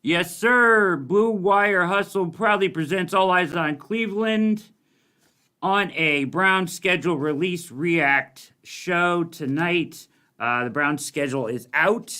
Yes, sir. Blue Wire Hustle proudly presents All Eyes on Cleveland on a Brown schedule release react show tonight. The Brown schedule is out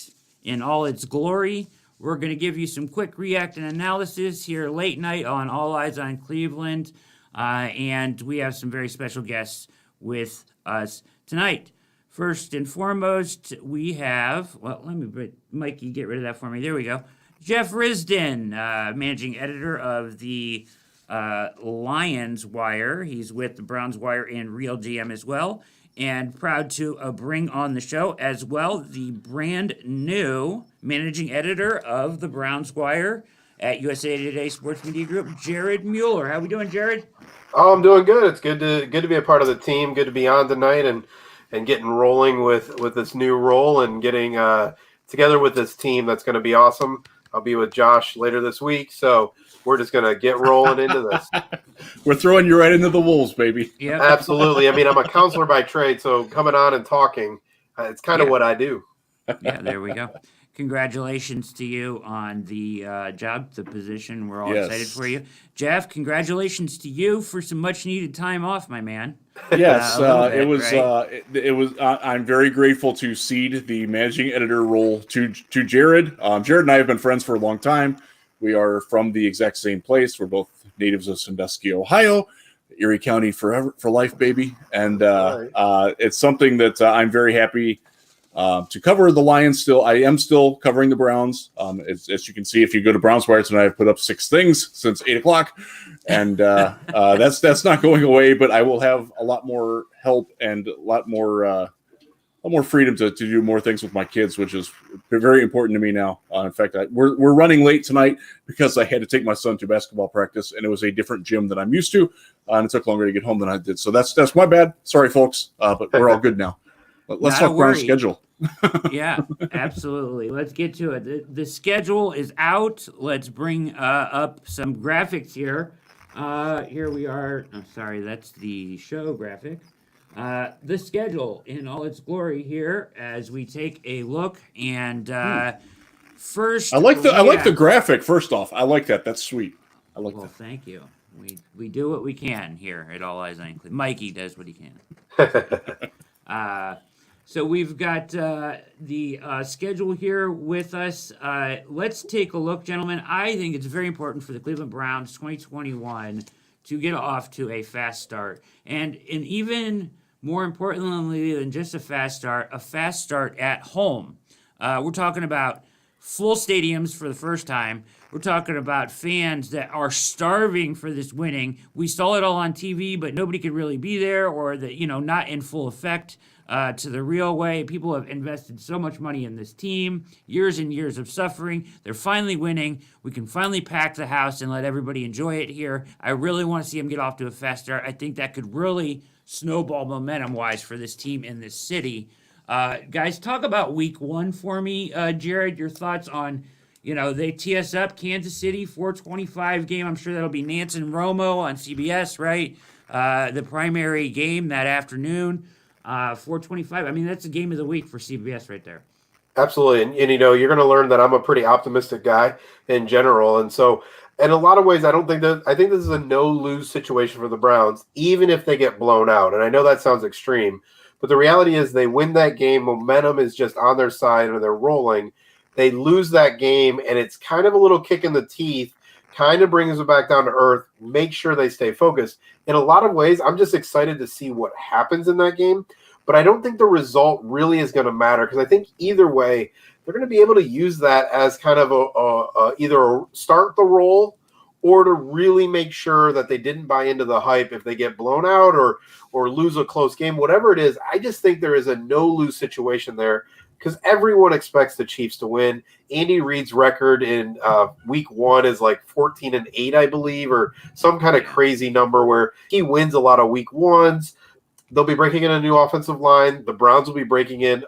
in all its glory. We're going to give you some quick react and analysis here late night on All Eyes on Cleveland. And we have some very special guests with us tonight. First and foremost, we have, well, let me, Mikey, get rid of that for me. There we go. Jeff Risdon, managing editor of the Lions Wire. He's with the Browns Wire and Real GM as well. And proud to bring on the show as well the brand new managing editor of the Browns Wire at USA Today Sports Media Group, Jared Mueller. How we doing, Jared? Oh, I'm doing good. It's good to be a part of the team. Good to be on tonight and getting rolling with this new role and getting together with this team. That's going to be awesome. I'll be with Josh later this week, so we're just going to get rolling into this. We're throwing you right into the wolves, baby. Yeah, Absolutely. I mean, I'm a counselor by trade, so coming on and talking, it's kind of what I do. Yeah, there we go. Congratulations to you on the job, the position. We're all Yes. excited for you. Jeff, congratulations to you for some much needed time off, my man. Yes, A little it bit, was. right? It was. I'm very grateful to cede the managing editor role to Jared. Jared and I have been friends for a long time. We are from the exact same place. We're both natives of Sandusky, Ohio, Erie County forever for life, baby. And it's something that I'm very happy to cover the Lions. Still, I am still covering the Browns. As you can see, if you go to Browns Wire tonight, I've put up 6 things since 8:00, and that's not going away. But I will have a lot more help and a lot more freedom to do more things with my kids, which is very important to me now. In fact, we're running late tonight because I had to take my son to basketball practice, and it was a different gym than I'm used to, and it took longer to get home than I did. So that's my bad. Sorry, folks, but we're all good now. Let's Not a talk Brown worry. schedule. Yeah, absolutely. Let's get to it. The schedule is out. Let's bring up some graphics here. Here we are. Oh, sorry, that's the show graphic. The schedule in all its glory here as we take a look. And first, I like the graphic. First off, I like that. That's sweet. I like Well, that. thank you. We do what we can here at All Eyes on Cleveland. Mikey does what he can. So we've got the schedule here with us. Let's take a look, gentlemen. I think it's very important for the Cleveland Browns 2021 to get off to a fast start. And even more importantly than just a fast start at home. We're talking about full stadiums for the first time. We're talking about fans that are starving for this winning. We saw it all on TV, but nobody could really be there, or not in full effect to the real way. People have invested so much money in this team, years and years of suffering. They're finally winning. We can finally pack the house and let everybody enjoy it here. I really want to see them get off to a fast start. I think that could really snowball momentum-wise for this team in this city. Guys, talk about week 1 for me. Jared, your thoughts on, they tee us up, Kansas City, 4:25 game. I'm sure that'll be Nance and Romo on CBS, right? The primary game that afternoon, 4:25. I mean, that's the game of the week for CBS right there. Absolutely. And you're going to learn that I'm a pretty optimistic guy in general. And so in a lot of ways, I think this is a no-lose situation for the Browns, even if they get blown out. And I know that sounds extreme, but the reality is they win that game. Momentum is just on their side or they're rolling. They lose that game, and it's kind of a little kick in the teeth, kind of brings them back down to earth, make sure they stay focused. In a lot of ways, I'm just excited to see what happens in that game. But I don't think the result really is going to matter because I think either way, they're going to be able to use that as kind of either start the roll or to really make sure that they didn't buy into the hype if they get blown out or lose a close game, whatever it is. I just think there is a no-lose situation there because everyone expects the Chiefs to win. Andy Reid's record in week 1 is like 14-8, I believe, or some kind of crazy number where he wins a lot of week 1s. They'll be breaking in a new offensive line. The Browns will be breaking in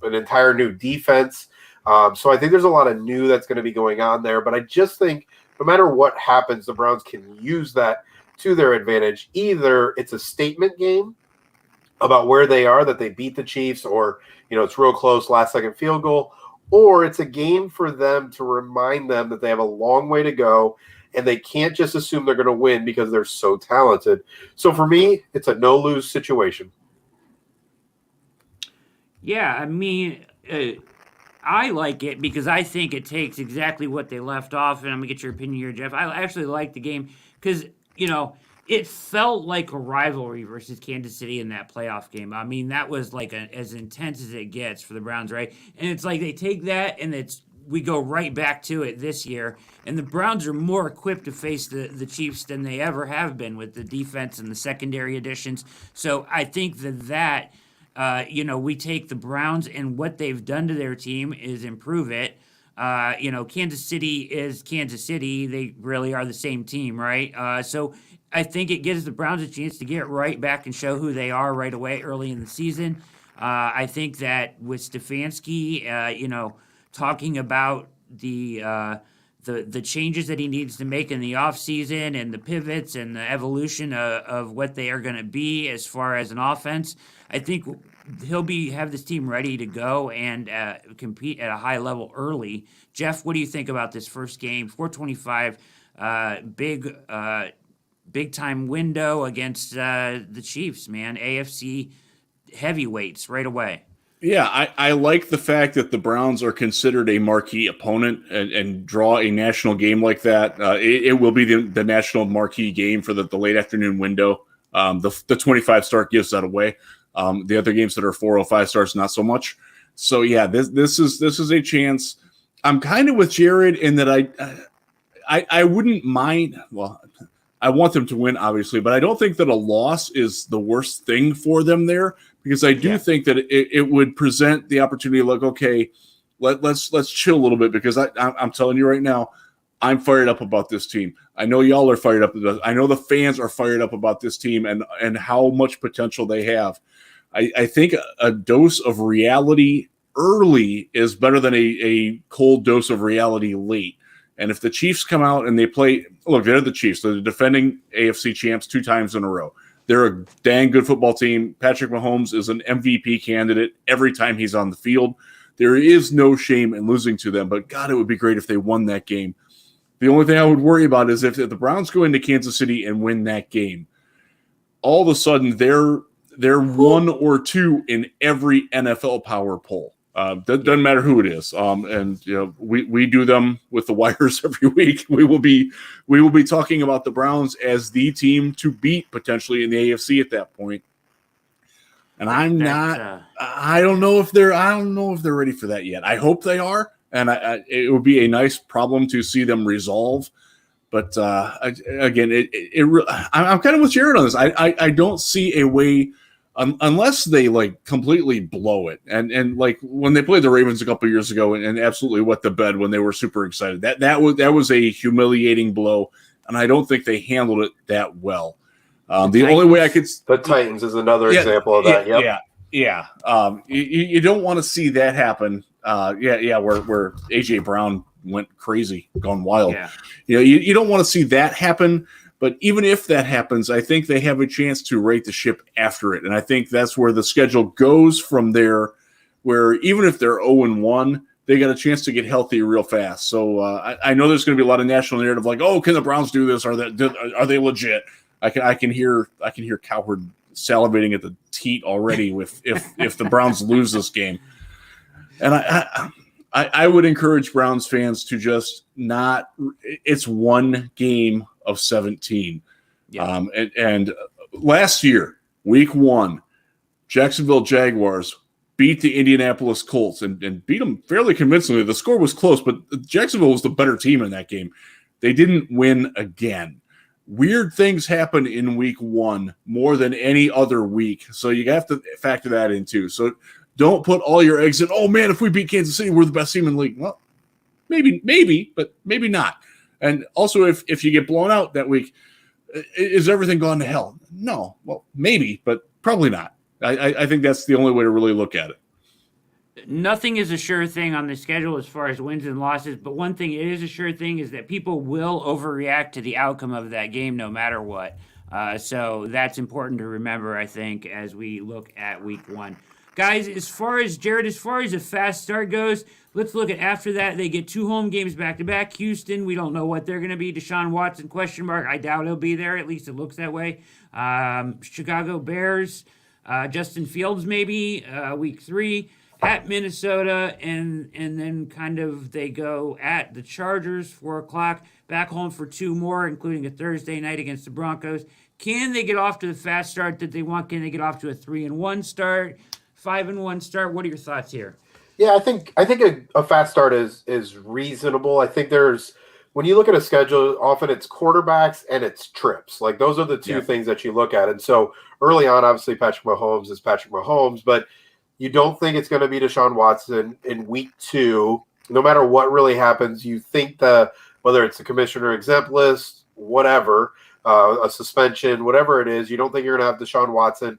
an entire new defense. So I think there's a lot of new that's going to be going on there. But I just think no matter what happens, the Browns can use that to their advantage. Either it's a statement game about where they are, that they beat the Chiefs, or it's real close, last-second field goal, or it's a game for them to remind them that they have a long way to go and they can't just assume they're going to win because they're so talented. So for me, it's a no-lose situation. Yeah, I mean, I like it because I think it takes exactly what they left off, and I'm gonna get your opinion here, Jeff. I actually like the game because it felt like a rivalry versus Kansas City in that playoff game. I mean, that was like as intense as it gets for the Browns, right? And it's like they take that and we go right back to it this year, and the Browns are more equipped to face the Chiefs than they ever have been with the defense and the secondary additions. So I think we take the Browns and what they've done to their team is improve it. Kansas City is Kansas City. They really are the same team, right? So I think it gives the Browns a chance to get right back and show who they are right away early in the season. I think that with Stefanski, talking about the changes that he needs to make in the offseason and the pivots and the evolution of what they are going to be as far as an offense, I think he'll have this team ready to go and compete at a high level early. Jeff, what do you think about this first game? 425, big time window against the Chiefs, man. AFC heavyweights right away. Yeah, I like the fact that the Browns are considered a marquee opponent and draw a national game like that. It will be the national marquee game for the late afternoon window. The 25 start gives that away. The other games that are 4:05 starts, not so much. So yeah, this is a chance. I'm kind of with Jared in that I wouldn't mind. Well, I want them to win, obviously, but I don't think that a loss is the worst thing for them there, because I do think that it would present the opportunity, like, okay, let's chill a little bit, because I'm telling you right now, I'm fired up about this team. I know y'all are fired up. I know the fans are fired up about this team and how much potential they have. I think a dose of reality early is better than a cold dose of reality late. And if the Chiefs come out and they play, look, they're the Chiefs. They're the defending AFC champs 2 times in a row. They're a dang good football team. Patrick Mahomes is an MVP candidate every time he's on the field. There is no shame in losing to them, but God, it would be great if they won that game. The only thing I would worry about is if the Browns go into Kansas City and win that game, all of a sudden they're 1 or 2 in every NFL power poll. Doesn't matter who it is. And we do them with the wires every week. We will be talking about the Browns as the team to beat potentially in the AFC at that point. And I don't know if they're ready for that yet. I hope they are, and it would be a nice problem to see them resolve. But again, I'm kind of with Jared on this. I don't see a way. Unless they like completely blow it, and like when they played the Ravens a couple years ago and absolutely wet the bed when they were super excited. That was a humiliating blow, and I don't think they handled it that well. The only way I could the Titans is another example of that. Yeah. You don't want to see that happen. Where AJ Brown went crazy, gone wild. Yeah. You don't want to see that happen. But even if that happens, I think they have a chance to right the ship after it. And I think that's where the schedule goes from there, where even if they're 0-1, they got a chance to get healthy real fast. So I know there's going to be a lot of national narrative like, oh, can the Browns do this? Are they legit? I can hear Cowherd salivating at the teat already if the Browns lose this game. And I would encourage Browns fans to just not – it's one game of 17. Yeah. And last year, week 1, Jacksonville Jaguars beat the Indianapolis Colts and beat them fairly convincingly. The score was close, but Jacksonville was the better team in that game. They didn't win again. Weird things happen in week 1 more than any other week. So you have to factor that in too. So don't put all your eggs in, oh man, if we beat Kansas City, we're the best team in the league. Well, maybe, but maybe not. And also, if you get blown out that week, is everything gone to hell? No. Well, maybe, but probably not. I think that's the only way to really look at it. Nothing is a sure thing on the schedule as far as wins and losses, but one thing it is a sure thing is that people will overreact to the outcome of that game no matter what. So that's important to remember, I think, as we look at week 1. Guys, as far as a fast start goes, let's look at after that. They get 2 home games back to back. Houston, we don't know what they're going to be. Deshaun Watson, question mark. I doubt he'll be there. At least it looks that way. Chicago Bears, Justin Fields maybe, week 3 at Minnesota, and then kind of they go at the Chargers, 4 o'clock, back home for 2 more, including a Thursday night against the Broncos. Can they get off to the fast start that they want? Can they get off to a 3-1 start? 5-1 start. What are your thoughts here? Yeah, I think a fast start is reasonable. I think there's when you look at a schedule, often it's quarterbacks and it's trips. Like those are the two things that you look at. And so early on, obviously Patrick Mahomes is Patrick Mahomes, but you don't think it's going to be Deshaun Watson in week 2. No matter what really happens, you think whether it's the commissioner exempt list, whatever, a suspension, whatever it is, you don't think you're going to have Deshaun Watson.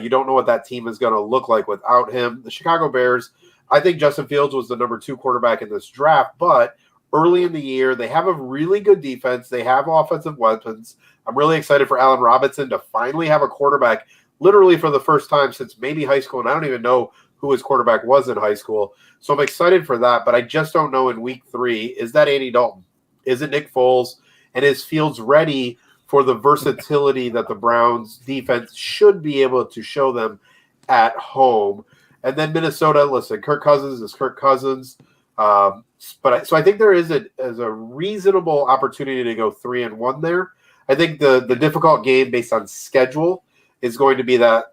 You don't know what that team is going to look like without him. The Chicago Bears, I think Justin Fields was the number 2 quarterback in this draft, but early in the year, they have a really good defense. They have offensive weapons. I'm really excited for Allen Robinson to finally have a quarterback literally for the first time since maybe high school, and I don't even know who his quarterback was in high school. So I'm excited for that, but I just don't know in week 3, is that Andy Dalton? Is it Nick Foles? And is Fields ready for the versatility that the Browns defense should be able to show them at home? And then Minnesota, listen, Kirk Cousins is Kirk Cousins. So I think there is a reasonable opportunity to go 3-1 there. I think the difficult game based on schedule is going to be that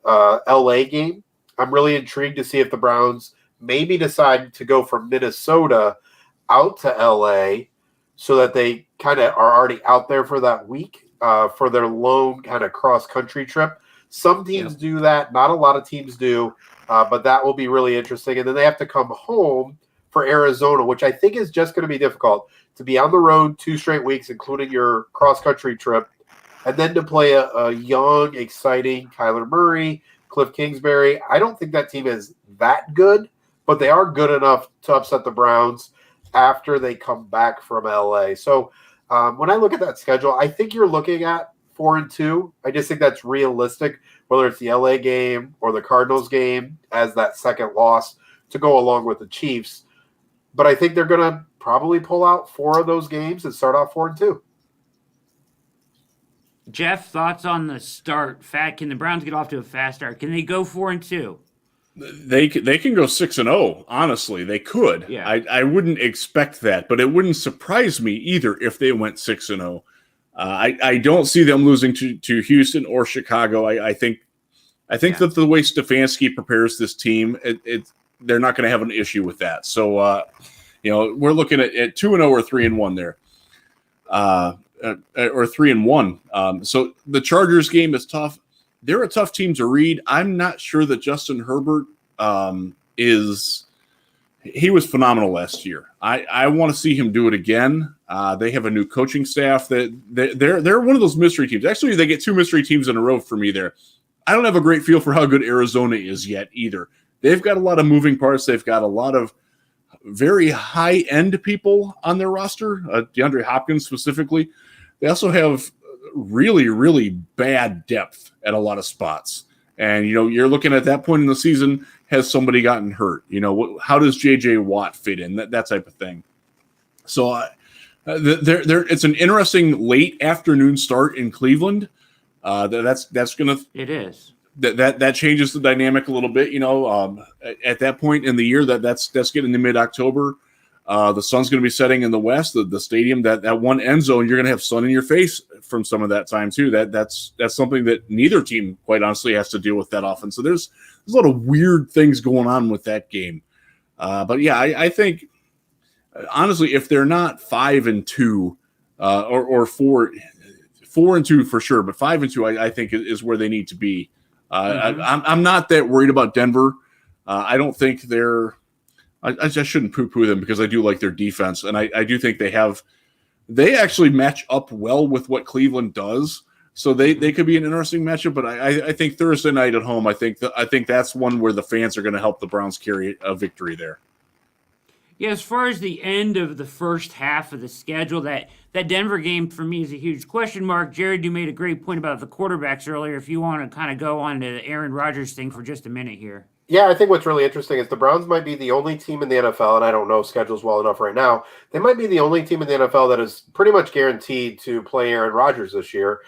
LA game. I'm really intrigued to see if the Browns maybe decide to go from Minnesota out to LA so that they kind of are already out there for that week for their lone kind of cross-country trip. Some teams do that. Not a lot of teams do, but that will be really interesting. And then they have to come home for Arizona, which I think is just going to be difficult to be on the road 2 straight weeks, including your cross-country trip, and then to play a young, exciting Kyler Murray, Cliff Kingsbury. I don't think that team is that good, but they are good enough to upset the Browns after they come back from LA. So when I look at that schedule, I think you're looking at 4-2. I just think that's realistic, whether it's the LA game or the Cardinals game as that second loss to go along with the Chiefs. But I think they're going to probably pull out 4 of those games and start off 4-2. Jeff, thoughts on the start? Can the Browns get off to a fast start? Can they go 4-2? They can go 6-0. Honestly, they could. Yeah. I wouldn't expect that, but it wouldn't surprise me either if they went 6-0. I don't see them losing to Houston or Chicago. I think that the way Stefanski prepares this team, they're not going to have an issue with that. So, we're looking at 2-0 or 3-1 there, or 3-1. So the Chargers game is tough. They're a tough team to read. I'm not sure that Justin Herbert he was phenomenal last year. I want to see him do it again. They have a new coaching staff that they're one of those mystery teams. Actually, they get 2 mystery teams in a row for me there. I don't have a great feel for how good Arizona is yet either. They've got a lot of moving parts. They've got a lot of very high-end people on their roster, DeAndre Hopkins specifically. They also have really, really bad depth at a lot of spots. And, you're looking at that point in the season, has somebody gotten hurt? How does J.J. Watt fit in? That type of thing. So it's an interesting late afternoon start in Cleveland. That's going to – It is. That changes the dynamic a little bit, at that point in the year that's getting to mid-October. The sun's going to be setting in the west. The stadium, that one end zone, you're going to have sun in your face from some of that time too. That's something that neither team, quite honestly, has to deal with that often. So there's a lot of weird things going on with that game. But yeah, I think honestly, if they're not 5-2 or 4-2 for sure, but 5-2, I think is where they need to be. I'm not that worried about Denver. I don't think I shouldn't poo-poo them because I do like their defense, and I do think they actually match up well with what Cleveland does. So they could be an interesting matchup. But I think Thursday night at home, I think that's one where the fans are going to help the Browns carry a victory there. Yeah, as far as the end of the first half of the schedule, that Denver game for me is a huge question mark. Jared, you made a great point about the quarterbacks earlier. If you want to kind of go on to the Aaron Rodgers thing for just a minute here. Yeah, I think what's really interesting is the Browns might be the only team in the NFL, and I don't know schedules well enough right now. They might be the only team in the NFL that is pretty much guaranteed to play Aaron Rodgers this year,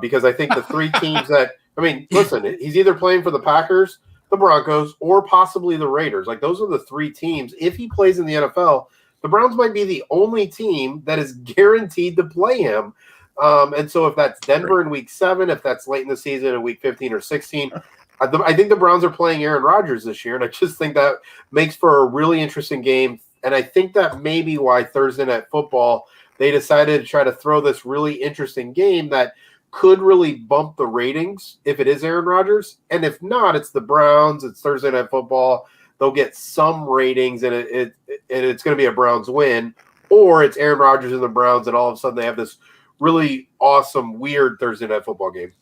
because I think the three teams that I mean, listen, he's either playing for the Packers, the Broncos, or possibly the Raiders. Like those are the three teams. If he plays in the NFL, the Browns might be the only team that is guaranteed to play him. And so if that's Denver in week 7, if that's late in the season in week 15 or 16, I think the Browns are playing Aaron Rodgers this year, and I just think that makes for a really interesting game. And I think that may be why Thursday Night Football, they decided to try to throw this really interesting game that could really bump the ratings if it is Aaron Rodgers. And if not, it's the Browns, it's Thursday Night Football. They'll get some ratings, and it's going to be a Browns win. Or it's Aaron Rodgers and the Browns, and all of a sudden they have this really awesome, weird Thursday Night Football game.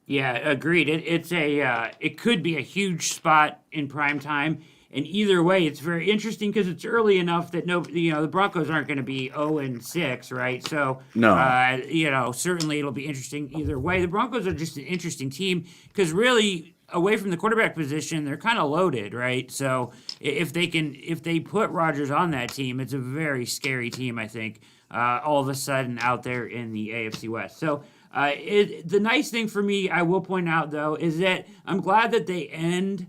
Yeah, agreed. It could be a huge spot in prime time, and either way, it's very interesting because it's early enough that the Broncos aren't going to be 0-6, right? So No. certainly it'll be interesting either way. The Broncos are just an interesting team because really away from the quarterback position, they're kind of loaded, right? So if they put Rodgers on that team, it's a very scary team, I think. All of a sudden out there in the AFC West. So. The nice thing for me, I will point out though, is that I'm glad that they end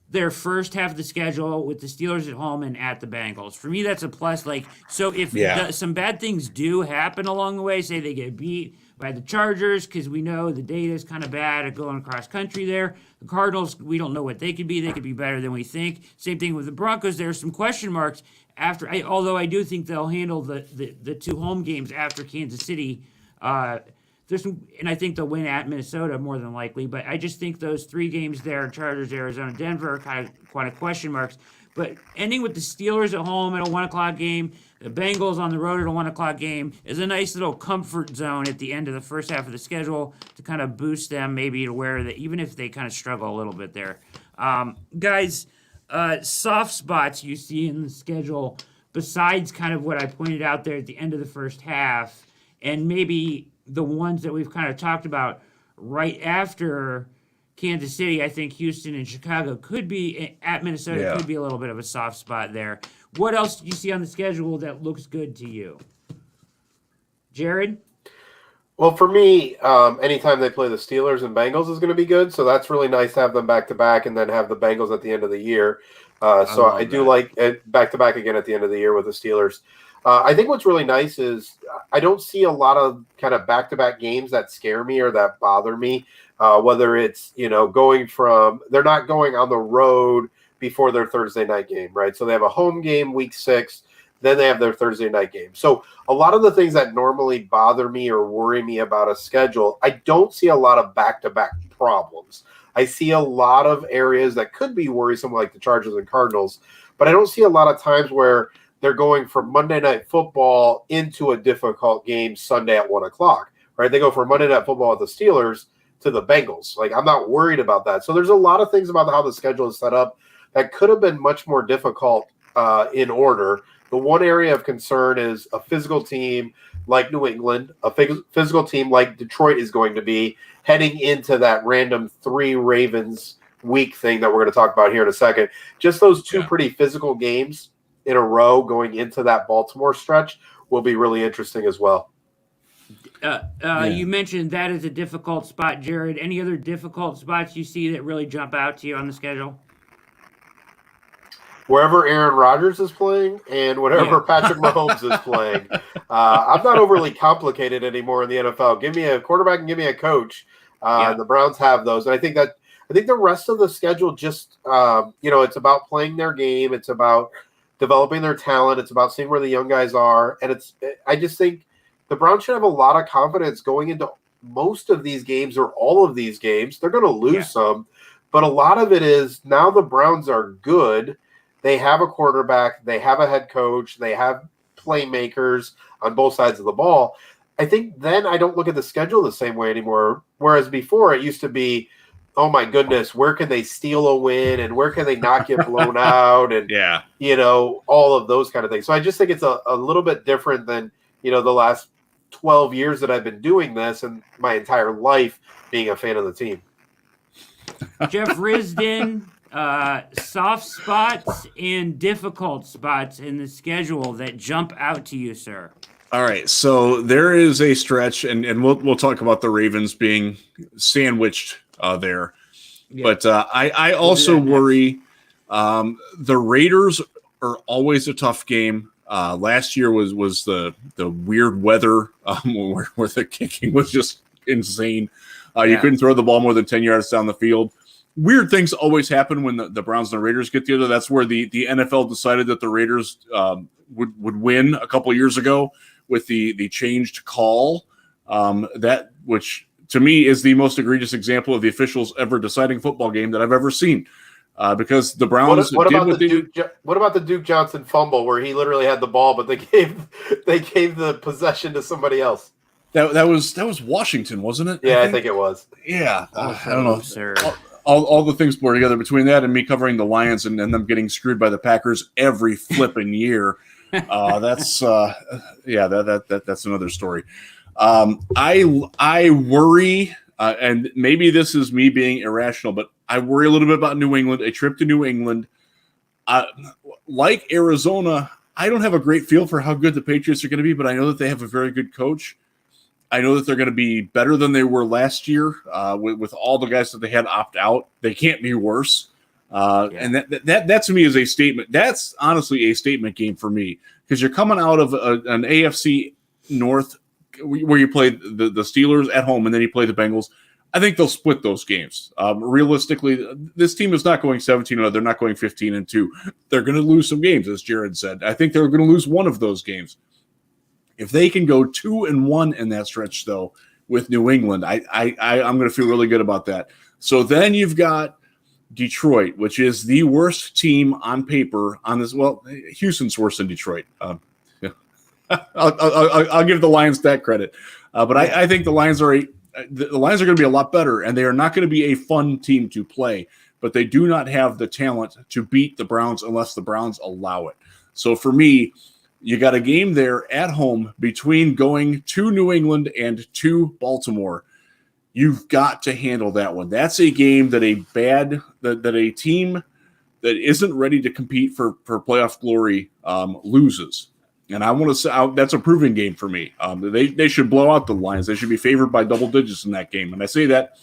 their first half of the schedule with the Steelers at home and at the Bengals. For me, that's a plus. Like, so if some bad things do happen along the way, say they get beat by the Chargers, because we know the data is kind of bad at going across country there. The Cardinals, we don't know what they could be. They could be better than we think. Same thing with the Broncos. There are some question marks although I do think they'll handle the two home games after Kansas City. And I think they'll win at Minnesota more than likely. But I just think those 3 games there, Chargers, Arizona, Denver, are kind of question marks. But ending with the Steelers at home at a 1 o'clock game, the Bengals on the road at a 1 o'clock game is a nice little comfort zone at the end of the first half of the schedule to kind of boost them maybe to where that even if they kind of struggle a little bit there. Guys, soft spots you see in the schedule besides kind of what I pointed out there at the end of the first half and maybe the ones that we've kind of talked about right after Kansas City, I think Houston and Chicago could be at Minnesota could be a little bit of a soft spot there. What else do you see on the schedule that looks good to you? Jared? Well, for me, anytime they play the Steelers and Bengals is going to be good. So that's really nice to have them back to back and then have the Bengals at the end of the year. So I do like it back to back again at the end of the year with the Steelers. I think what's really nice is I don't see a lot of kind of back-to-back games that scare me or that bother me, whether it's, going from – they're not going on the road before their Thursday night game, right? So they have a home game week 6, then they have their Thursday night game. So a lot of the things that normally bother me or worry me about a schedule, I don't see a lot of back-to-back problems. I see a lot of areas that could be worrisome like the Chargers and Cardinals, but I don't see a lot of times where – they're going from Monday Night Football into a difficult game Sunday at 1 o'clock, right? They go from Monday Night Football with the Steelers to the Bengals. Like, I'm not worried about that. So there's a lot of things about how the schedule is set up that could have been much more difficult in order. The one area of concern is a physical team like New England, a physical team like Detroit is going to be heading into that random 3 Ravens week thing that we're going to talk about here in a second. Just those 2 pretty physical games in a row going into that Baltimore stretch will be really interesting as well. You mentioned that is a difficult spot, Jared. Any other difficult spots you see that really jump out to you on the schedule? Wherever Aaron Rodgers is playing and whatever Patrick Mahomes is playing. I'm not overly complicated anymore in the NFL. Give me a quarterback and give me a coach. And the Browns have those. And I think the rest of the schedule just, it's about playing their game. It's about developing their talent. It's about seeing where the young guys are. And I just think the Browns should have a lot of confidence going into most of these games or all of these games. They're going to lose some, but a lot of it is now the Browns are good. They have a quarterback. They have a head coach. They have playmakers on both sides of the ball. I think then I don't look at the schedule the same way anymore. Whereas before it used to be, oh my goodness, where can they steal a win and where can they not get blown out and, all of those kind of things. So I just think it's a little bit different than, the last 12 years that I've been doing this and my entire life being a fan of the team. Jeff Risdon, soft spots and difficult spots in the schedule that jump out to you, sir? All right, so there is a stretch, and we'll talk about the Ravens being sandwiched there. Yeah. But I also worry. The Raiders are always a tough game. Last year was the weird weather where the kicking was just insane. You couldn't throw the ball more than 10 yards down the field. Weird things always happen when the Browns and the Raiders get together. That's where the NFL decided that the Raiders would win a couple of years ago with the changed call. That which to me is the most egregious example of the officials ever deciding football game that I've ever seen. Because the Browns what about the Duke Johnson fumble where he literally had the ball, but they gave the possession to somebody else? That was Washington, wasn't it? Yeah, I think it was. Yeah, I don't know, sir. All the things blur together between that and me covering the Lions and them getting screwed by the Packers every flipping year. That's another story. I worry, and maybe this is me being irrational, but I worry a little bit about New England. A trip to New England, like Arizona, I don't have a great feel for how good the Patriots are going to be, but I know that they have a very good coach. I know that they're going to be better than they were last year with all the guys that they had opt out. They can't be worse. And that to me is a statement. That's honestly a statement game for me because you're coming out of an AFC North where you play the Steelers at home and then you play the Bengals. I think they'll split those games. Realistically, this team is not going 17-0. They're not going 15-2. They're going to lose some games, as Jared said. I think they're going to lose one of those games. If they can go 2-1 in that stretch, though, with New England, I'm going to feel really good about that. So then you've got Detroit, which is the worst team on paper on this. Well, Houston's worse than Detroit. I'll give the Lions that credit, but I think the Lions are going to be a lot better, and they are not going to be a fun team to play. But they do not have the talent to beat the Browns unless the Browns allow it. So for me, you got a game there at home between going to New England and to Baltimore. You've got to handle that one. That's a game that a team that isn't ready to compete for playoff glory loses. And I want to say that's a proven game for me. They should blow out the Lions. They should be favored by double digits in that game. And I say that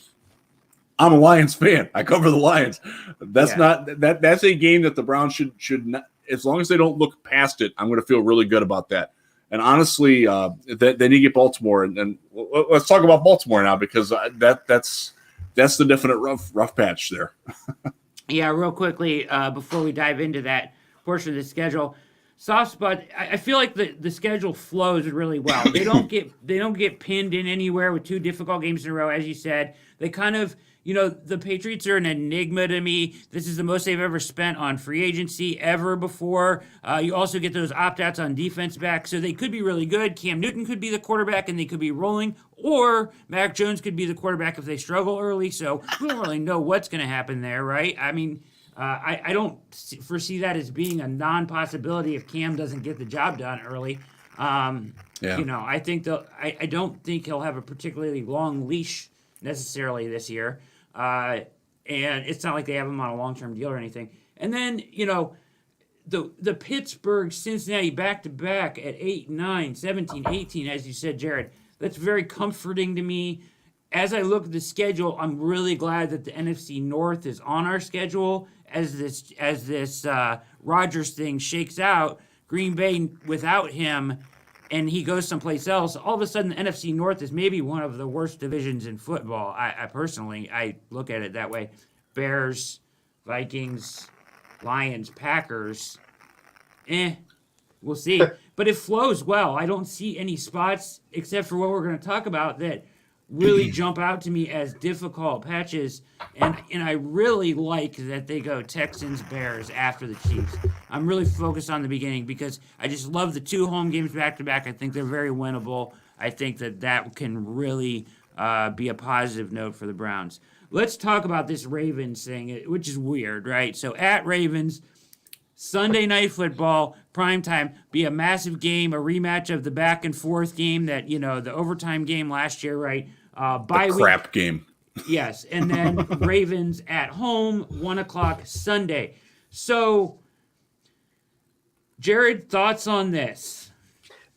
I'm a Lions fan. I cover the Lions. That's a game that the Browns should not. As long as they don't look past it, I'm going to feel really good about that. And honestly, then you get Baltimore, and let's talk about Baltimore now because that's the definite rough patch there. Yeah, real quickly before we dive into that portion of the schedule, soft spot. I feel like the schedule flows really well. They don't get pinned in anywhere with two difficult games in a row, as you said. They kind of. The Patriots are an enigma to me. This is the most they've ever spent on free agency ever before. You also get those opt-outs on defense back, so they could be really good. Cam Newton could be the quarterback, and they could be rolling, or Mac Jones could be the quarterback if they struggle early, so we don't really know what's going to happen there, right? I mean, I don't foresee that as being a non-possibility if Cam doesn't get the job done early. I think I don't think he'll have a particularly long leash necessarily this year. And it's not like they have him on a long-term deal or anything. And then, the Pittsburgh, Cincinnati back-to-back at 8, 9, 17, 18, as you said, Jared, that's very comforting to me. As I look at the schedule, I'm really glad that the NFC North is on our schedule as this Rodgers thing shakes out. Green Bay without him, and he goes someplace else, all of a sudden the NFC North is maybe one of the worst divisions in football. I personally look at it that way. Bears, Vikings, Lions, Packers, we'll see. But it flows well. I don't see any spots, except for what we're going to talk about, that really jump out to me as difficult patches. And I really like that they go Texans, Bears after the Chiefs. I'm really focused on the beginning because I just love the two home games back-to-back. I think they're very winnable. I think that can really be a positive note for the Browns. Let's talk about this Ravens thing, which is weird, right? So at Ravens, Sunday Night Football, primetime, be a massive game, a rematch of the back-and-forth game that, the overtime game last year, right? Crap game. Yes, and then Ravens at home, 1 o'clock Sunday. So, Jared, thoughts on this?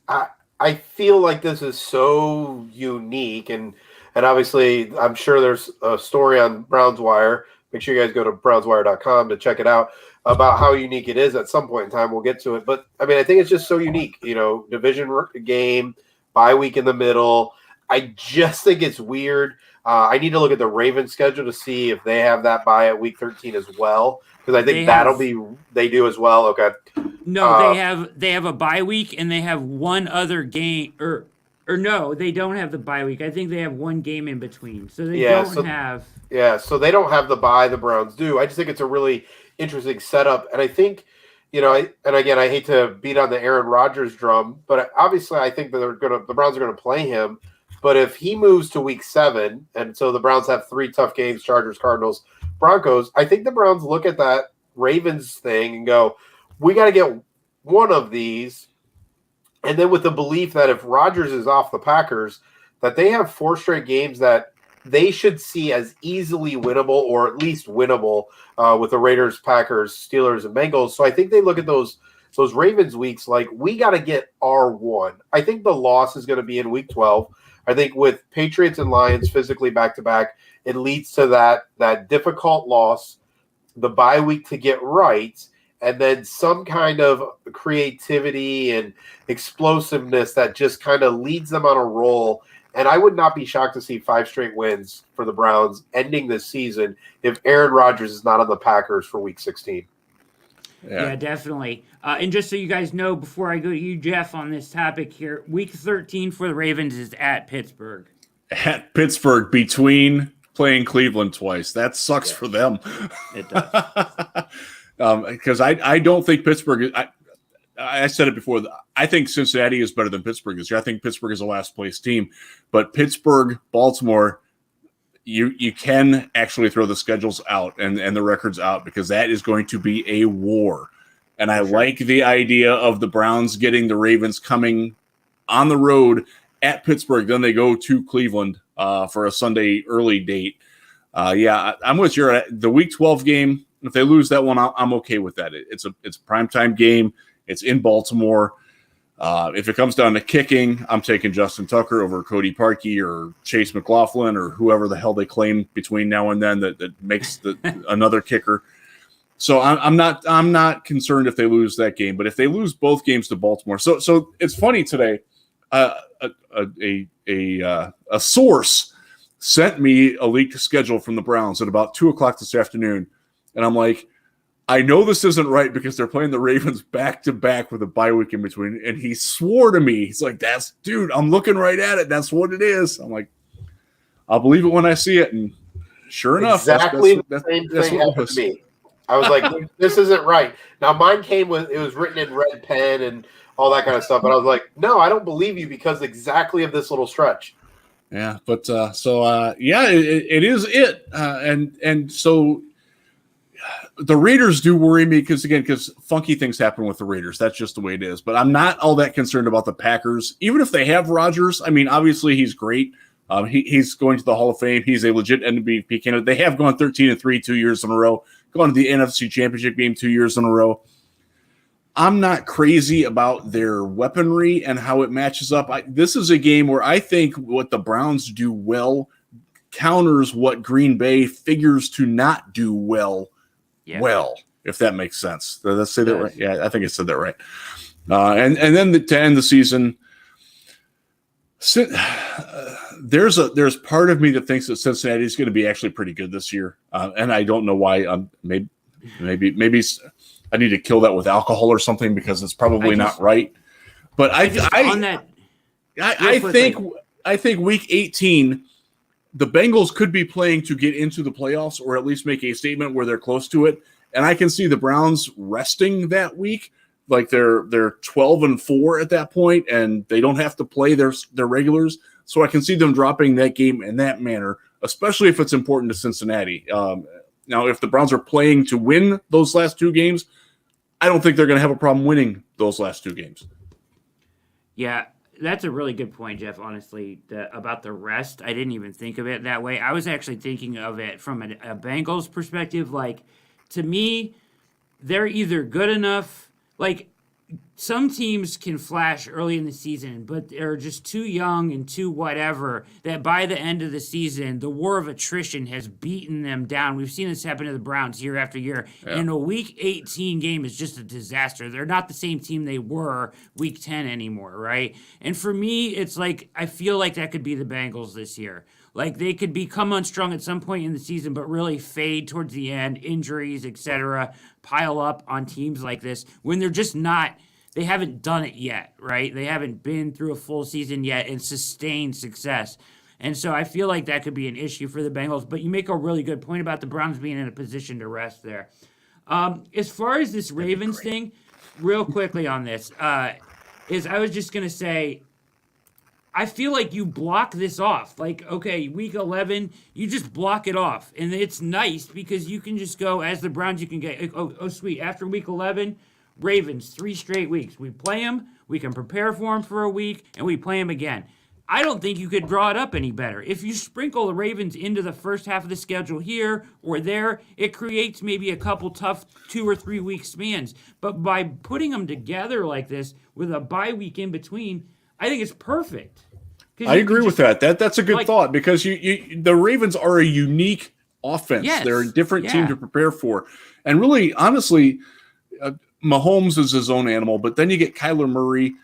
I feel like this is so unique, and obviously I'm sure there's a story on Browns Wire. Make sure you guys go to brownswire.com to check it out about how unique it is. At some point in time, we'll get to it. But I mean, I think it's just so unique. Division game, bye week in the middle. I just think it's weird. I need to look at the Ravens schedule to see if they have that bye at week 13 as well, because I think they do as well. Okay. No, they have a bye week and they have one other game, or no, they don't have the bye week. I think they have one game in between, so they don't have. Yeah, so they don't have the bye. The Browns do. I just think it's a really interesting setup, and I think, and again, I hate to beat on the Aaron Rodgers drum, but obviously, I think that the Browns are gonna play him. But if he moves to week 7, and so the Browns have 3 tough games: Chargers, Cardinals, Broncos, I think the Browns look at that Ravens thing and go, we got to get one of these. And then with the belief that if Rodgers is off the Packers, that they have 4 straight games that they should see as easily winnable, or at least winnable, with the Raiders, Packers, Steelers, and Bengals. So I think they look at those Ravens weeks like, we got to get our one. I think the loss is going to be in week 12. I think with Patriots and Lions physically back-to-back, it leads to that difficult loss, the bye week to get right, and then some kind of creativity and explosiveness that just kind of leads them on a roll. And I would not be shocked to see 5 straight wins for the Browns ending this season if Aaron Rodgers is not on the Packers for week 16. Yeah, definitely. And just so you guys know, before I go to you, Jeff, on this topic here, week 13 for the Ravens is at Pittsburgh. At Pittsburgh, between playing Cleveland twice. That sucks for them. It does. Because I don't think Pittsburgh – I said it before. I think Cincinnati is better than Pittsburgh this year. I think Pittsburgh is a last-place team. But Pittsburgh, Baltimore – You can actually throw the schedules out and the records out, because that is going to be a war. And I like the idea of the Browns getting the Ravens coming on the road at Pittsburgh. Then they go to Cleveland for a Sunday early date. I'm with you. The Week 12 game, if they lose that one, I'm okay with that. It's a primetime game. It's in Baltimore. If it comes down to kicking, I'm taking Justin Tucker over Cody Parkey or Chase McLaughlin or whoever the hell they claim between now and then that makes another kicker. So I'm not concerned if they lose that game, but if they lose both games to Baltimore, so it's funny today. A source sent me a leaked schedule from the Browns at about 2:00 this afternoon, and I'm like, I know this isn't right because they're playing the Ravens back to back with a bye week in between. And he swore to me, he's like, dude, I'm looking right at it. That's what it is. I'm like, I'll believe it when I see it. And sure enough, exactly the same thing happened to me. I was like, this isn't right. Now mine it was written in red pen and all that kind of stuff. But I was like, no, I don't believe you because exactly of this little stretch. Yeah. But it is it. And so, the Raiders do worry me because funky things happen with the Raiders. That's just the way it is. But I'm not all that concerned about the Packers. Even if they have Rodgers, I mean, obviously he's great. He's going to the Hall of Fame. He's a legit MVP candidate. They have gone 13-3 2 years in a row, gone to the NFC Championship game 2 years in a row. I'm not crazy about their weaponry and how it matches up. This is a game where I think what the Browns do well counters what Green Bay figures to not do well. Yeah. Well, if that makes sense. Did I say that right? Yeah, I think I said that right. And then to end the season, there's part of me that thinks that Cincinnati is going to be actually pretty good this year, and I don't know why. Maybe I need to kill that with alcohol or something because it's probably not right. But I think week 18. The Bengals could be playing to get into the playoffs or at least make a statement where they're close to it. And I can see the Browns resting that week. Like they're 12-4 at that point, and they don't have to play their regulars. So I can see them dropping that game in that manner, especially if it's important to Cincinnati. Now, if the Browns are playing to win those last 2 games, I don't think they're going to have a problem winning those last 2 games. Yeah. that's a really good point, Jeff. Honestly, about the rest, I didn't even think of it that way. I was actually thinking of it from a Bengals perspective. Like, to me, they're either good enough. Like, some teams can flash early in the season, but they're just too young and too whatever that by the end of the season, the war of attrition has beaten them down. We've seen this happen to the Browns year after year. Yeah. And a week 18 game is just a disaster. They're not the same team they were week 10 anymore, right? And for me, it's like, I feel like that could be the Bengals this year. Like, they could become unstrung at some point in the season, but really fade towards the end, injuries, etc., pile up on teams like this when they're just not. They haven't done it yet, right? They haven't been through a full season yet and sustained success. And so I feel like that could be an issue for the Bengals. But you make a really good point about the Browns being in a position to rest there. As far as this Ravens thing, real quickly on this, is I was just going to say, I feel like you block this off. Like, okay, week 11, you just block it off. And it's nice because you can just go, as the Browns, you can get, oh sweet, after week 11, Ravens, 3 straight weeks. We play them, we can prepare for them for a week, and we play them again. I don't think you could draw it up any better. If you sprinkle the Ravens into the first half of the schedule here or there, it creates maybe a couple tough 2 or 3 week spans. But by putting them together like this with a bye week in between, I think it's perfect. I agree with that. That's a good thought because the Ravens are a unique offense. Yes, they're a different team to prepare for. And really, honestly, Mahomes is his own animal, but then you get Kyler Murray.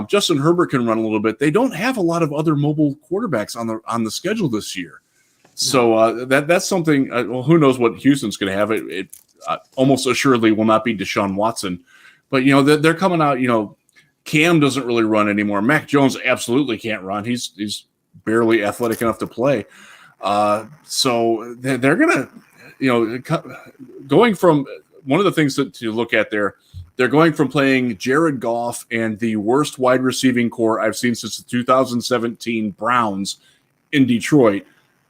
Justin Herbert can run a little bit. They don't have a lot of other mobile quarterbacks on the schedule this year. So that's something. Well, who knows what Houston's going to have? It almost assuredly will not be Deshaun Watson. But, they're coming out, Cam doesn't really run anymore. Mac Jones absolutely can't run. He's barely athletic enough to play. So they're going to, going from one of the things to look at there, they're going from playing Jared Goff and the worst wide receiving core I've seen since the 2017 Browns in Detroit.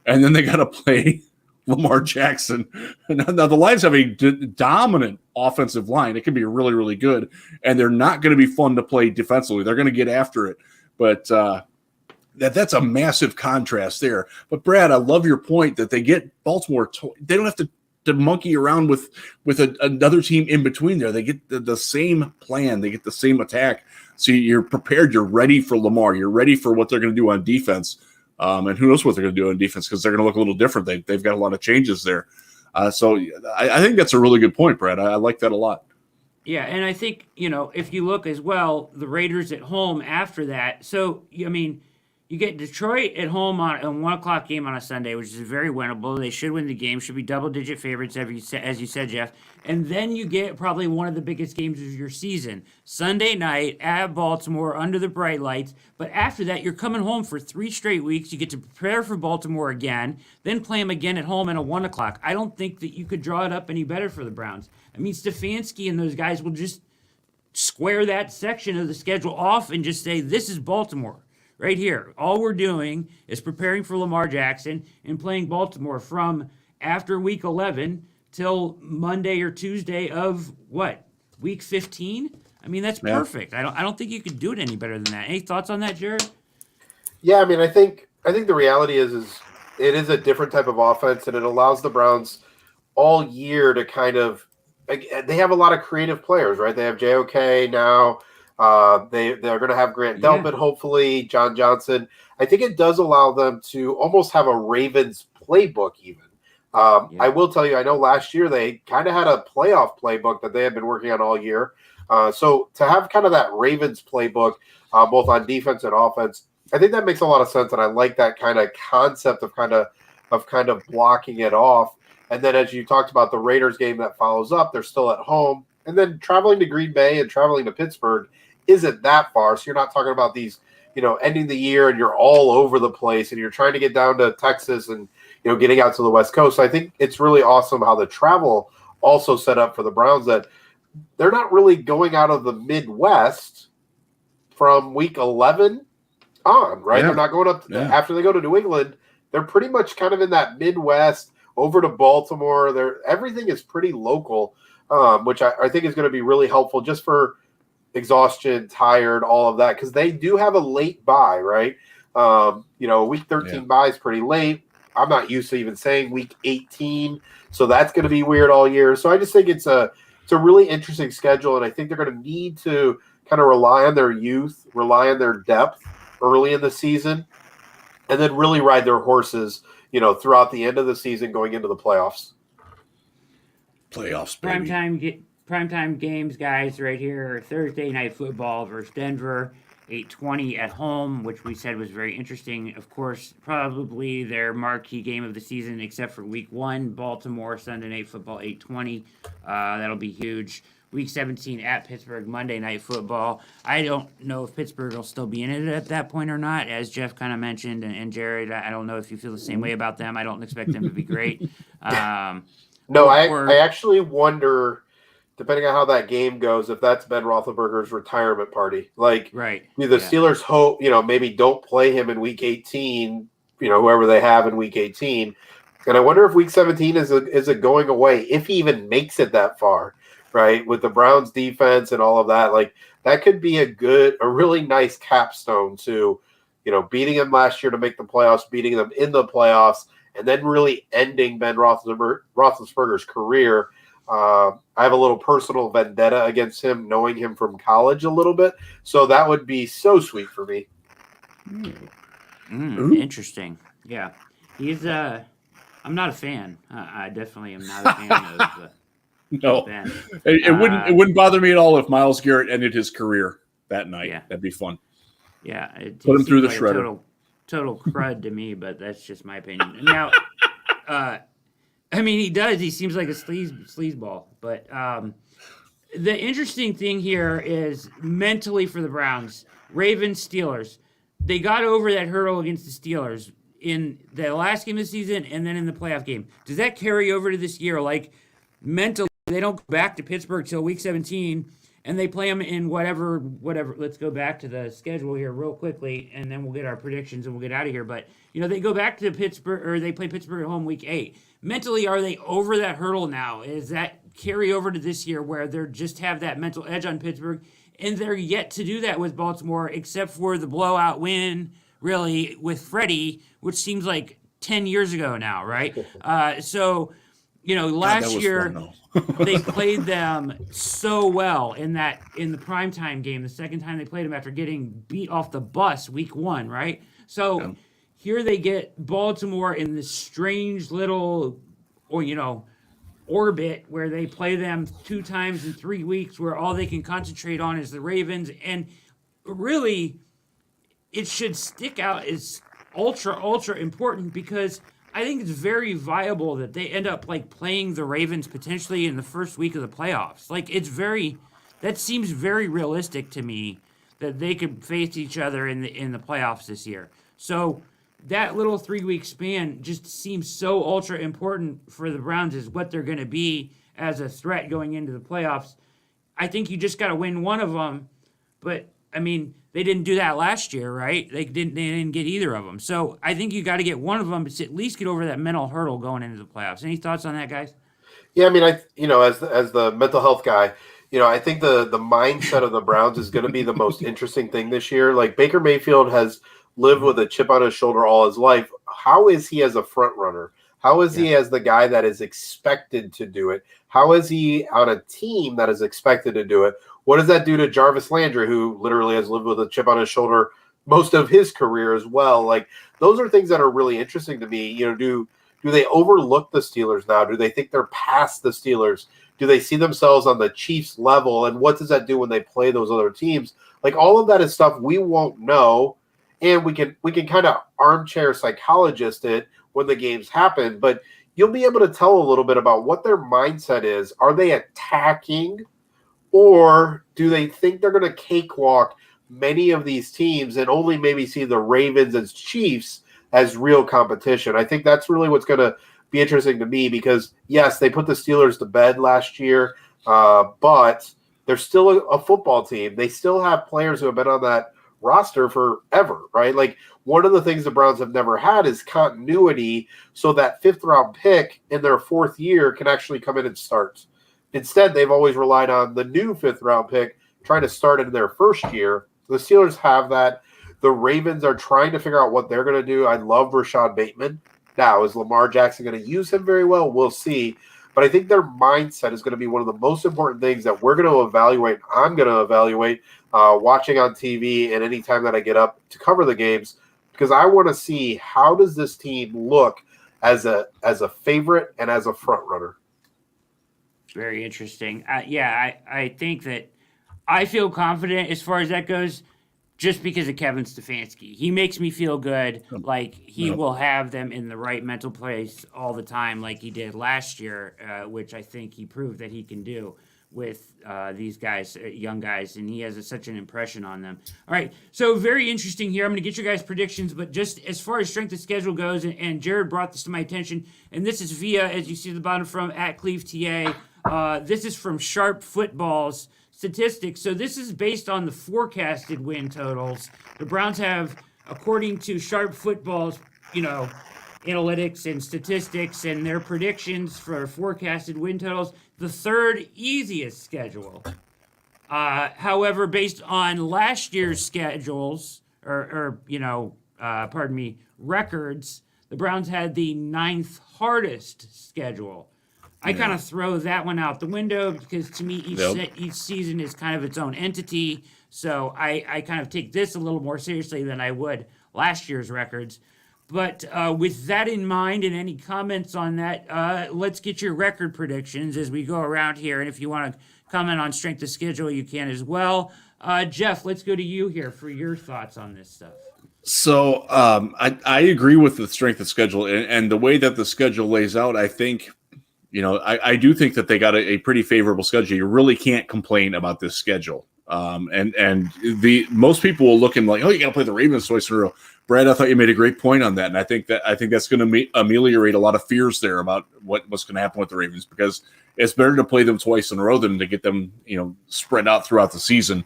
And then they got to play Lamar Jackson. Now the Lions have a dominant offensive line. It can be really, really good. And they're not going to be fun to play defensively. They're going to get after it. But that's a massive contrast there. But Brad, I love your point that they get Baltimore. They don't have to monkey around with another team in between there. They get the same plan. They get the same attack. So you're prepared. You're ready for Lamar. You're ready for what they're going to do on defense. And who knows what they're going to do on defense because they're going to look a little different. They've got a lot of changes there. So I think that's a really good point, Brad. I like that a lot. Yeah, and I think, if you look as well, the Raiders at home after that. So, you get Detroit at home on a 1 o'clock game on a Sunday, which is very winnable. They should win the game. Should be double-digit favorites, as you said, Jeff. And then you get probably one of the biggest games of your season. Sunday night at Baltimore under the bright lights. But after that, you're coming home for 3 straight weeks. You get to prepare for Baltimore again, then play them again at home at a 1 o'clock. I don't think that you could draw it up any better for the Browns. I mean, Stefanski and those guys will just square that section of the schedule off and just say, this is Baltimore. Right here, all we're doing is preparing for Lamar Jackson and playing Baltimore from after week 11 till Monday or Tuesday of what, week 15? I mean, that's perfect. I don't think you could do it any better than that. Any thoughts on that, Jared? Yeah, I mean, I think the reality is it is a different type of offense, and it allows the Browns all year to kind of. They have a lot of creative players, right? They have JOK now. They're going to have Grant Delpit, hopefully, John Johnson. I think it does allow them to almost have a Ravens playbook even. I will tell you, I know last year they kind of had a playoff playbook that they had been working on all year. So to have kind of that Ravens playbook, both on defense and offense, I think that makes a lot of sense. And I like that kind of concept of kind of blocking it off. And then as you talked about the Raiders game that follows up, they're still at home. And then traveling to Green Bay and traveling to Pittsburgh isn't that far. So you're not talking about these, ending the year and you're all over the place and you're trying to get down to Texas and, getting out to the West Coast. So I think it's really awesome how the travel also set up for the Browns that they're not really going out of the Midwest from week 11 on, right? Yeah. They're not going up after they go to New England. They're pretty much kind of in that Midwest over to Baltimore. Everything is pretty local, which I think is going to be really helpful just for exhaustion, tired, all of that, because they do have a late bye, right? Week 13 bye is pretty late. I'm not used to even saying week 18, so that's going to be weird all year. So I just think it's a really interesting schedule, and I think they're going to need to kind of rely on their youth, rely on their depth early in the season, and then really ride their horses, throughout the end of the season going into the playoffs. Playoffs, baby. Primetime games, guys, right here. Thursday night football versus Denver, 8:20 at home, which we said was very interesting. Of course, probably their marquee game of the season, except for week 1, Baltimore, Sunday night football, 8:20. That'll be huge. Week 17 at Pittsburgh, Monday night football. I don't know if Pittsburgh will still be in it at that point or not, as Jeff kind of mentioned, and Jared, I don't know if you feel the same way about them. I don't expect them to be great. No, I actually wonder, depending on how that game goes, if that's Ben Roethlisberger's retirement party. Like, right. Do the Steelers hope, maybe don't play him in week 18, whoever they have in week 18. And I wonder if week 17 is a going away, if he even makes it that far, right? With the Browns defense and all of that. Like, that could be a really nice capstone to, beating them last year to make the playoffs, beating them in the playoffs, and then really ending Ben Roethlisberger's career. I have a little personal vendetta against him, knowing him from college a little bit. So that would be so sweet for me. Interesting. Yeah. He's I'm not a fan. I definitely am not a fan of no. Ben. It wouldn't bother me at all if Myles Garrett ended his career that night. Yeah. That'd be fun. Yeah. Put him through the shredder. Total crud to me, but that's just my opinion. Now, he does. He seems like a sleazeball. But the interesting thing here is mentally for the Browns, Ravens, Steelers. They got over that hurdle against the Steelers in the last game of the season and then in the playoff game. Does that carry over to this year? Like, mentally, they don't go back to Pittsburgh till week 17, and they play them in whatever. Let's go back to the schedule here real quickly, and then we'll get our predictions and we'll get out of here. But, they go back to Pittsburgh, or they play Pittsburgh at home week 8. Mentally, are they over that hurdle now? Is that carry over to this year where they just have that mental edge on Pittsburgh, and they're yet to do that with Baltimore, except for the blowout win, really, with Freddie, which seems like 10 years ago now, right? Last year they played them so well in the primetime game, the second time they played them after getting beat off the bus week 1, right? So here they get Baltimore in this strange little, orbit where they play them 2 times in 3 weeks, where all they can concentrate on is the Ravens, and really it should stick out as ultra important, because I think it's very viable that they end up playing the Ravens potentially in the first week of the playoffs. That seems very realistic to me, that they could face each other in the playoffs this year. So that little 3-week span just seems so ultra important for the Browns, is what they're going to be as a threat going into the playoffs. I think you just got to win one of them, but they didn't do that last year, right? They didn't get either of them. So I think you got to get one of them to at least get over that mental hurdle going into the playoffs. Any thoughts on that, guys? Yeah, as the mental health guy, I think the mindset of the Browns is going to be the most interesting thing this year. Like, Baker Mayfield has lived with a chip on his shoulder all his life. How is he as a front runner? How is he as the guy that is expected to do it? How is he on a team that is expected to do it? What does that do to Jarvis Landry, who literally has lived with a chip on his shoulder most of his career as well? Like, those are things that are really interesting to me. Do they overlook the Steelers now? Do they think they're past the Steelers? Do they see themselves on the Chiefs level? And what does that do when they play those other teams? Like, all of that is stuff we won't know, and we can kind of armchair psychologist it when the games happen. But you'll be able to tell a little bit about what their mindset is. Are they attacking? Or do they think they're going to cakewalk many of these teams and only maybe see the Ravens and Chiefs as real competition? I think that's really what's going to be interesting to me, because, yes, they put the Steelers to bed last year, but they're still a football team. They still have players who have been on that roster forever, right? Like, one of the things the Browns have never had is continuity, so that 5th-round pick in their 4th year can actually come in and start. Instead, they've always relied on the new 5th-round pick trying to start in their first year. The Steelers have that. The Ravens are trying to figure out what they're going to do. I love Rashad Bateman. Now, is Lamar Jackson going to use him very well? We'll see. But I think their mindset is going to be one of the most important things that we're going to evaluate. I'm going to evaluate watching on TV and any time that I get up to cover the games, because I want to see how does this team look as a favorite and as a front runner. Very interesting. I think that I feel confident as far as that goes, just because of Kevin Stefanski. He makes me feel good, like he will have them in the right mental place all the time, like he did last year, which I think he proved that he can do with these guys, young guys, and he has such an impression on them. All right, so very interesting here. I'm going to get your guys' predictions, but just as far as strength of schedule goes, and Jared brought this to my attention, and this is via, as you see at the bottom, from @CleveTA. This is from Sharp Football's statistics. So this is based on the forecasted win totals. The Browns have, according to Sharp Football's, analytics and statistics and their predictions for forecasted win totals, the third easiest schedule. However, based on last year's schedules, records, the Browns had the ninth hardest schedule. I kind of throw that one out the window because to me each season is kind of its own entity. So I kind of take this a little more seriously than I would last year's records. But with that in mind and any comments on that, let's get your record predictions as we go around here. And if you want to comment on strength of schedule, you can as well. Jeff, let's go to you here for your thoughts on this stuff. So I agree with the strength of schedule and the way that the schedule lays out. I think, I do think that they got a pretty favorable schedule. You really can't complain about this schedule. And most people will look and like, oh, you got to play the Ravens twice in a row. Brad, I thought you made a great point on that, and I think that's going to ameliorate a lot of fears there about what's going to happen with the Ravens, because it's better to play them twice in a row than to get them spread out throughout the season.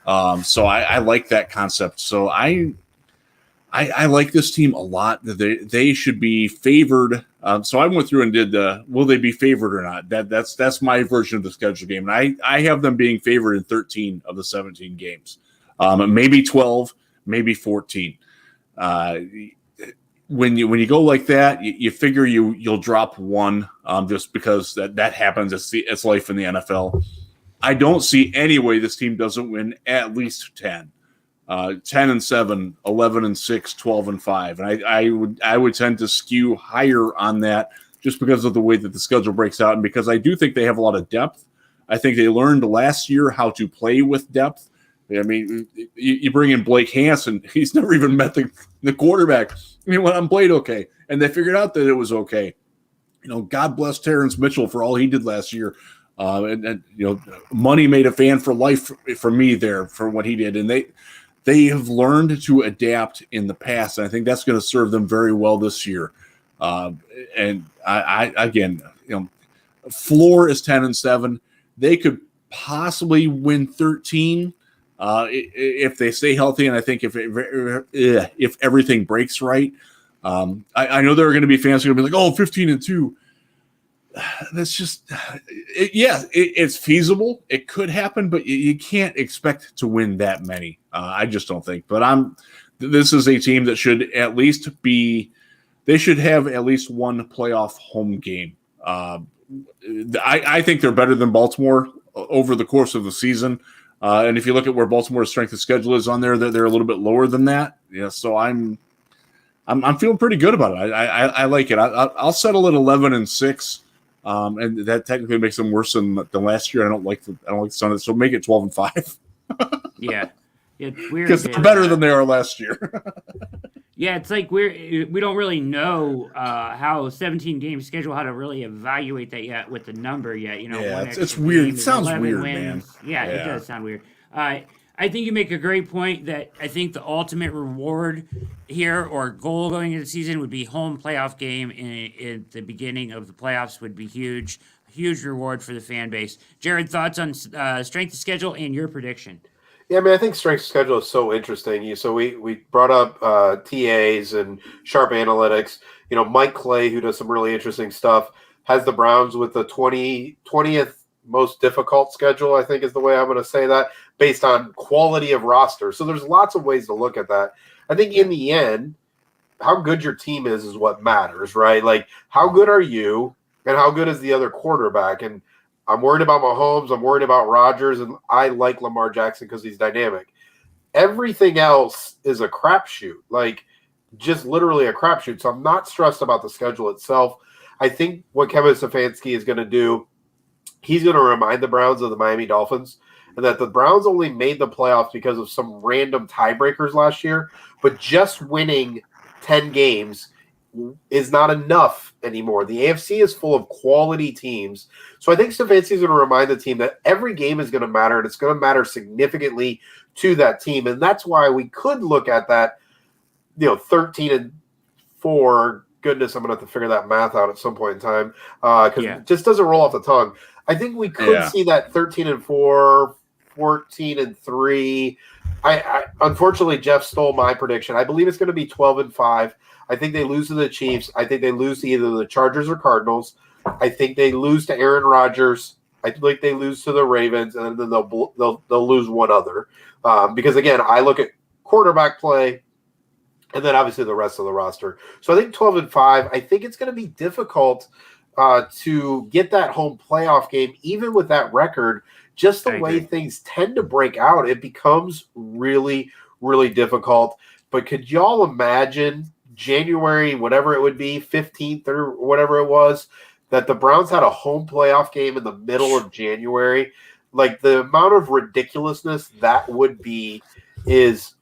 So I like that concept. So I like this team a lot. They should be favored. So I went through and did will they be favored or not? That's my version of the schedule game. And I have them being favored in 13 of the 17 games. Maybe 12, maybe 14. When you go like that, you figure you'll drop one just because that happens. It's life in the NFL. I don't see any way this team doesn't win at least 10. 10-7, 11-6, 12-5, and I would tend to skew higher on that just because of the way that the schedule breaks out, and because I do think they have a lot of depth. I think they learned last year how to play with depth. I mean, you bring in Blake Hansen, he's never even met the quarterback. I mean, when played okay, and they figured out that it was okay. God bless Terrence Mitchell for all he did last year. And money made a fan for life for me there for what he did, and they have learned to adapt in the past, and I think that's going to serve them very well this year. And I again, floor is 10-7. They could possibly win 13 if they stay healthy, and I think if everything breaks right. I know there are going to be fans who are going to be like, 15-2. That's just, it's feasible. It could happen, but you can't expect to win that many. I just don't think. But this is a team that should at least they should have at least one playoff home game. I think they're better than Baltimore over the course of the season. And if you look at where Baltimore's strength of schedule is on there, they're a little bit lower than that. Yeah, so I'm feeling pretty good about it. I like it. I'll settle at 11-6. And that technically makes them worse than last year. I don't like the sound of it, so make it 12-5. Yeah, it's weird because they're better than they are last year. Yeah, it's like we don't really know how 17 game schedule, how to really evaluate that yet with the number yet. It's weird. It sounds weird, man. Yeah, it does sound weird. I think you make a great point that I think the ultimate reward here or goal going into the season would be home playoff game in the beginning of the playoffs would be huge reward for the fan base. Jared, thoughts on strength of schedule and your prediction? Yeah, I mean, I think strength of schedule is so interesting. So we brought up TAs and Sharp Analytics. Mike Clay, who does some really interesting stuff, has the Browns with the 20th most difficult schedule, I think is the way I'm going to say that, based on quality of roster. So there's lots of ways to look at that. I think in the end, how good your team is what matters, right? Like, how good are you and how good is the other quarterback? And I'm worried about Mahomes. I'm worried about Rodgers, and I like Lamar Jackson because he's dynamic. Everything else is a crapshoot, like just literally a crapshoot. So I'm not stressed about the schedule itself. I think what Kevin Stefanski is going to do, he's going to remind the Browns of the Miami Dolphins, and that the Browns only made the playoffs because of some random tiebreakers last year, but just winning 10 games is not enough anymore. The AFC is full of quality teams. So I think Stefanski is going to remind the team that every game is going to matter, and it's going to matter significantly to that team. And that's why we could look at that, 13-4. Goodness, I'm going to have to figure that math out at some point in time, because it just doesn't roll off the tongue. I think we could see that 13-4, 14-3. I unfortunately, Jeff stole my prediction. I believe it's going to be 12-5. I think they lose to the Chiefs. I think they lose to either the Chargers or Cardinals. I think they lose to Aaron Rodgers. I think they lose to the Ravens, and then they'll lose one other. Because again, I look at quarterback play, and then obviously the rest of the roster. So I think 12-5. I think it's going to be difficult to get that home playoff game, even with that record. Just the way things tend to break out, it becomes really, really difficult. But could y'all imagine January, whatever it would be, 15th or whatever it was, that the Browns had a home playoff game in the middle of January? Like, the amount of ridiculousness that would be is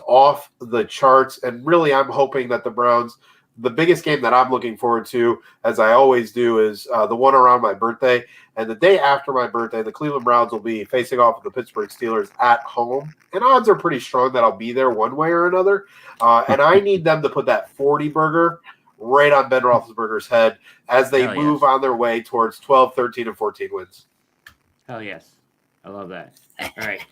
off the charts. And really, I'm hoping that the Browns, the biggest game that I'm looking forward to, as I always do, is the one around my birthday. And the day after my birthday, the Cleveland Browns will be facing off with the Pittsburgh Steelers at home. And odds are pretty strong that I'll be there one way or another. And I need them to put that 40 burger right on Ben Roethlisberger's head as they move on their way towards 12, 13, and 14 wins. Hell yes. I love that. All right.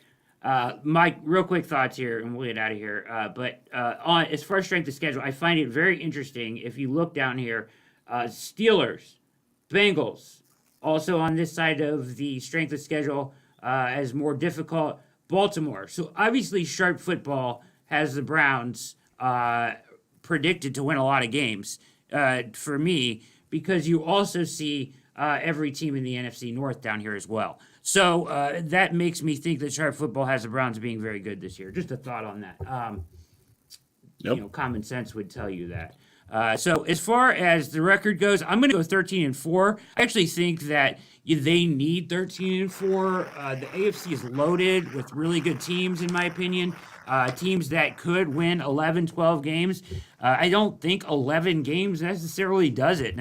Mike, real quick thoughts here, and we'll get out of here. But on as far as strength of schedule, I find it very interesting. If you look down here, Steelers, Bengals, also on this side of the strength of schedule as more difficult. Baltimore. So obviously, Sharp Football has the Browns predicted to win a lot of games for me, because you also see every team in the NFC North down here as well. So that makes me think that Sharp Football has the Browns being very good this year. Just a thought on that. Common sense would tell you that. So as far as the record goes, I'm going to go 13-4. I actually think that they need 13-4. The AFC is loaded with really good teams, in my opinion. Teams that could win 11, 12 games. I don't think 11 games necessarily does it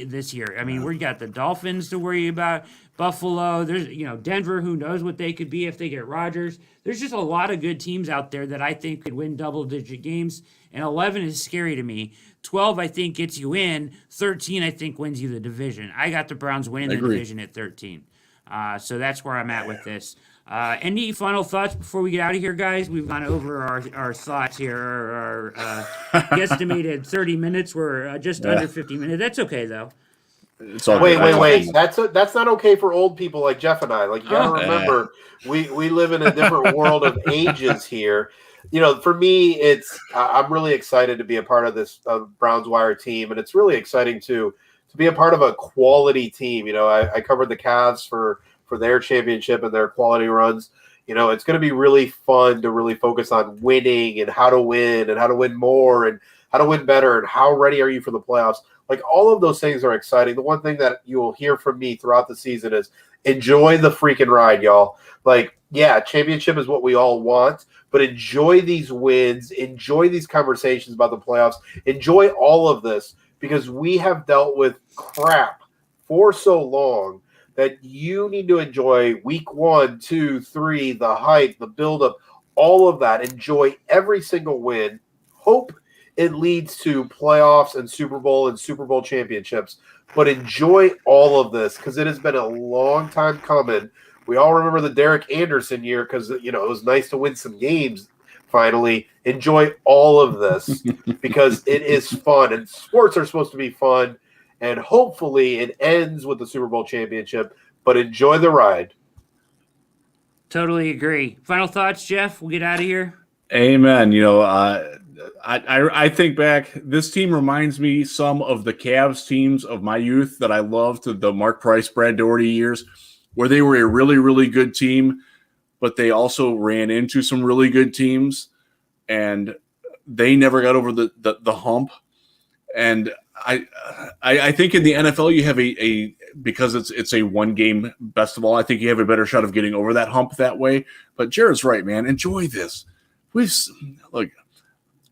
this year. I mean, we got the Dolphins to worry about, Buffalo. There's, Denver, who knows what they could be if they get Rodgers. There's just a lot of good teams out there that I think could win double-digit games, and 11 is scary to me. 12, I think, gets you in. 13, I think, wins you the division. I got the Browns winning the division at 13. So that's where I'm at with this. Any final thoughts before we get out of here, guys? We've gone over our thoughts here. Our guesstimated 30 minutes. We're just under 50 minutes. That's okay, though. Wait. That's not okay for old people like Jeff and I. Like, you gotta remember, we live in a different world of ages here. For me, I'm really excited to be a part of this Browns Wire team, and it's really exciting to be a part of a quality team. I covered the Cavs for their championship and their quality runs. It's going to be really fun to really focus on winning and how to win more and how to win better and how ready are you for the playoffs. Like, all of those things are exciting. The one thing that you will hear from me throughout the season is enjoy the freaking ride, y'all. Like, yeah, championship is what we all want, but enjoy these wins, enjoy these conversations about the playoffs, enjoy all of this, because we have dealt with crap for so long that you need to enjoy week 1, 2, 3, the hype, the buildup, all of that. Enjoy every single win. Hope it leads to playoffs and Super Bowl championships, but enjoy all of this, because it has been a long time coming. We all remember the Derek Anderson year because, it was nice to win some games finally. Enjoy all of this because it is fun, and sports are supposed to be fun. And hopefully it ends with the Super Bowl championship. but enjoy the ride. Totally agree. Final thoughts, Jeff? We'll get out of here. Amen. I think back, this team reminds me some of the Cavs teams of my youth that I loved, the Mark Price, Brad Daugherty years, where they were a really, really good team, but they also ran into some really good teams, and they never got over the hump. And I think in the NFL you have a because it's a one game best of all, I think you have a better shot of getting over that hump that way. But Jared's right, man. Enjoy this.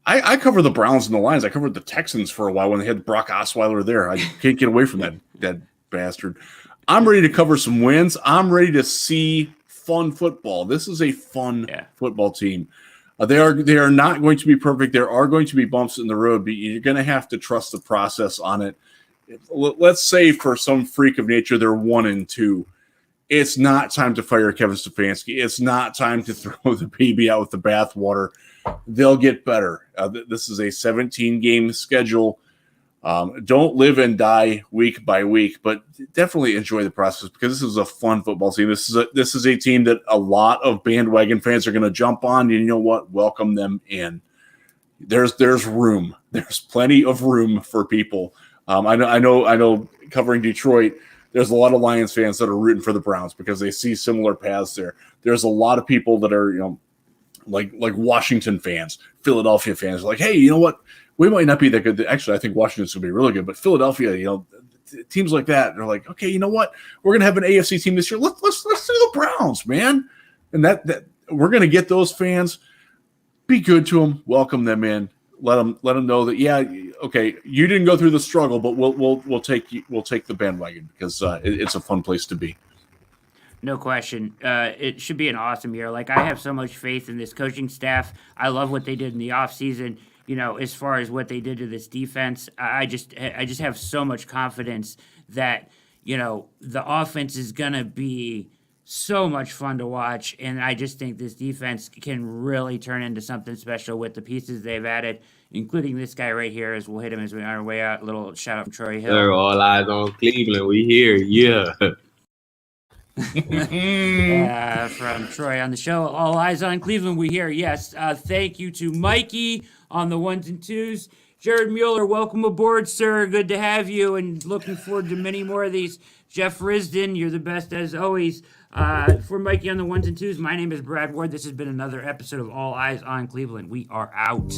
I covered the Browns and the Lions. I covered the Texans for a while when they had Brock Osweiler there. I can't get away from that bastard. I'm ready to cover some wins. I'm ready to see fun football. This is a fun football team. They are not going to be perfect. There are going to be bumps in the road, but you're going to have to trust the process on it. Let's say for some freak of nature, they're 1-2. It's not time to fire Kevin Stefanski. It's not time to throw the baby out with the bathwater. They'll get better. This is a 17-game schedule. Don't live and die week by week, but definitely enjoy the process because this is a fun football team. This is a team that a lot of bandwagon fans are going to jump on. And you know what? Welcome them in. There's room. There's plenty of room for people. I know. Covering Detroit, there's a lot of Lions fans that are rooting for the Browns because they see similar paths there. There's a lot of people that are like Washington fans, Philadelphia fans, like, hey, you know what? We might not be that good. Actually, I think Washington's going to be really good, but Philadelphia, teams like that, they're like, okay, you know what? We're going to have an AFC team this year. Let's do the Browns, man. And that we're going to get those fans. Be good to them. Welcome them in. Let them know that, yeah, okay, you didn't go through the struggle, but we'll take the bandwagon because it's a fun place to be. No question. It should be an awesome year. Like, I have so much faith in this coaching staff. I love what they did in the offseason. As far as what they did to this defense, I just have so much confidence that, the offense is going to be so much fun to watch. And I just think this defense can really turn into something special with the pieces they've added, including this guy right here, as we'll hit him as we on our way out. A little shout out from Troy Hill. Sir, all eyes on Cleveland. We here. Yeah. From Troy on the show. All eyes on Cleveland. We hear. Yes. Thank you to Mikey on the 1s and 2s. Jared Mueller, welcome aboard, sir. Good to have you, and looking forward to many more of these. Jeff Risdon, you're the best as always. For Mikey on the 1s and 2s, my name is Brad Ward. This has been another episode of All Eyes on Cleveland. We are out.